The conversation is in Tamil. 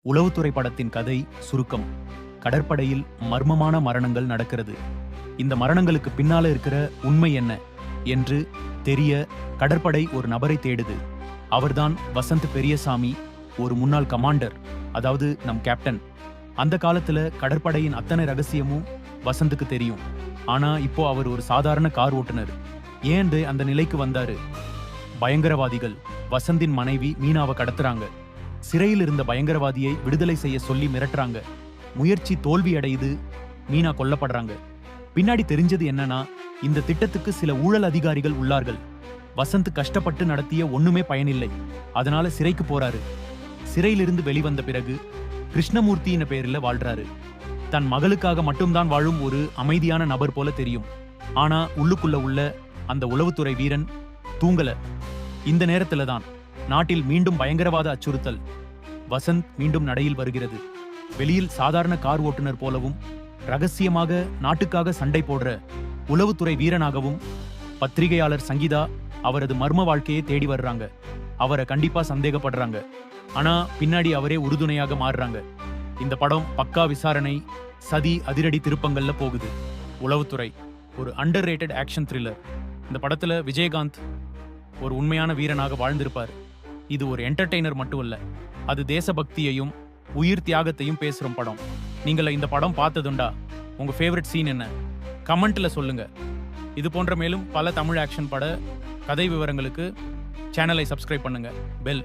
உளவுத்துறை படத்தின் கதை சுருக்கம். கடற்படையில் மர்மமான மரணங்கள் நடக்கிறது. இந்த மரணங்களுக்கு பின்னால இருக்கிற உண்மை என்ன என்று தெரிய கடற்படை ஒரு நபரை தேடுது. அவர்தான் வசந்த் பெரியசாமி, ஒரு முன்னாள் கமாண்டர், அதாவது நம் கேப்டன். அந்த காலத்துல கடற்படையின் அத்தனை ரகசியமும் வசந்துக்கு தெரியும். ஆனா இப்போ அவர் ஒரு சாதாரண கார் ஓட்டுனர். ஏன் அந்த நிலைக்கு வந்தாரு? பயங்கரவாதிகள் வசந்தின் மனைவி மீனாவை கடத்துறாங்க. சிறையில் இருந்த பயங்கரவாதியை விடுதலை செய்ய சொல்லி மிரட்டுறாங்க. முயற்சி தோல்வி அடையுது. மீனா கொல்லப்படுறாங்க. பின்னாடி தெரிஞ்சது என்னன்னா, இந்த திட்டத்துக்கு சில ஊழல் அதிகாரிகள் உள்ளார்கள். வசந்த் கஷ்டப்பட்டு நடத்திய ஒண்ணுமே பயனில்லை. அதனால சிறைக்கு போறாரு. சிறையிலிருந்து வெளிவந்த பிறகு கிருஷ்ணமூர்த்தியின் பேர்ல வாழ்றாரு. தன் மகளுக்காக மட்டும்தான் வாழும் ஒரு அமைதியான நபர் போல தெரியும். ஆனா உள்ளுக்குள்ள உள்ள அந்த உளவுத்துறை வீரன் தூங்கல. இந்த நேரத்துல தான் நாட்டில் மீண்டும் பயங்கரவாத அச்சுறுத்தல். வசந்த் மீண்டும் நடையில் வருகிறது. வெளியில் சாதாரண கார் ஓட்டுநர் போலவும், ரகசியமாக நாட்டுக்காக சண்டை போடுற உளவுத்துறை வீரனாகவும் பத்திரிகையாளர் சங்கீதா அவரது மர்ம வாழ்க்கையை தேடி வர்றாங்க. அவரை கண்டிப்பா சந்தேகப்படுறாங்க. ஆனா பின்னாடி அவரே உறுதுணையாக மாறுறாங்க. இந்த படம் பக்கா விசாரணை, சதி, அதிரடி திருப்பங்கள்ல போகுது. உளவுத்துறை ஒரு அண்டர் ரேட்டட் ஆக்ஷன் த்ரில்லர். இந்த படத்துல விஜயகாந்த் ஒரு உண்மையான வீரனாக வாழ்ந்திருப்பார். இது ஒரு என்டர்டெய்னர் மட்டும் இல்ல, அது தேசபக்தியையும் உயிர் தியாகத்தையும் பேசுற படம். நீங்கள இந்த படம் பார்த்ததுண்டா? உங்க ஃபேவரட் சீன் என்ன? கமெண்ட்ல சொல்லுங்க. இது போன்ற மேலும் பல தமிழ் ஆக்ஷன் பட கதை விவரங்களுக்கு சேனலை சப்ஸ்கிரைப் பண்ணுங்க. பெல்